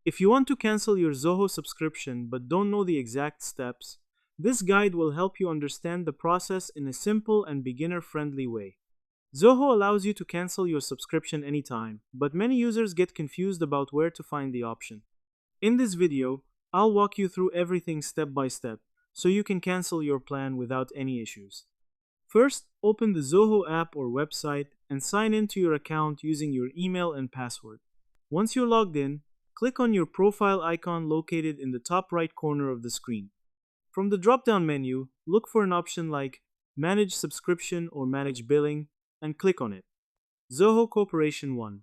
If you want to cancel your Zoho subscription but don't know the exact steps, this guide will help you understand the process in a simple and beginner-friendly way. Zoho allows you to cancel your subscription anytime, but many users get confused about where to find the option. In this video, I'll walk you through everything step by step so you can cancel your plan without any issues. First, open the Zoho app or website and sign in to your account using your email and password. Once you're logged in, click on your profile icon located in the top right corner of the screen. From the drop-down menu, look for an option like Manage Subscription or Manage Billing and click on it. Zoho Corporation One.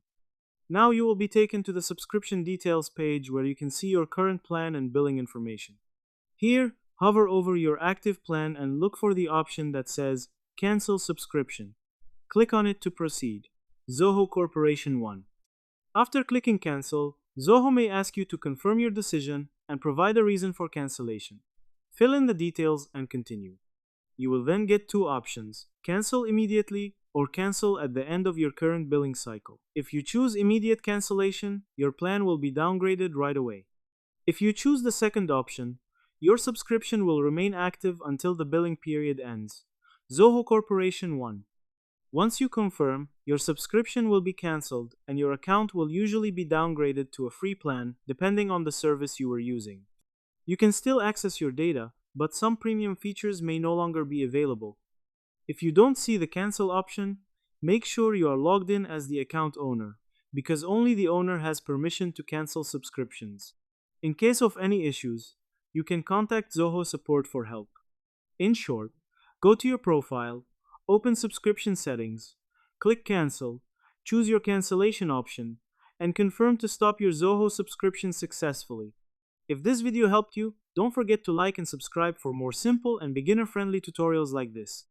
Now you will be taken to the subscription details page where you can see your current plan and billing information. Here, hover over your active plan and look for the option that says Cancel Subscription. Click on it to proceed. Zoho Corporation One. After clicking Cancel, Zoho may ask you to confirm your decision and provide a reason for cancellation. Fill in the details and continue. You will then get two options: cancel immediately or cancel at the end of your current billing cycle. If you choose immediate cancellation, your plan will be downgraded right away. If you choose the second option, your subscription will remain active until the billing period ends. Zoho Corporation One. Once you confirm, your subscription will be cancelled and your account will usually be downgraded to a free plan depending on the service you were using. You can still access your data, but some premium features may no longer be available. If you don't see the cancel option, make sure you are logged in as the account owner, because only the owner has permission to cancel subscriptions. In case of any issues, you can contact Zoho support for help. In short, go to your profile, open subscription settings, click cancel, choose your cancellation option, and confirm to stop your Zoho subscription successfully. If this video helped you, don't forget to like and subscribe for more simple and beginner-friendly tutorials like this.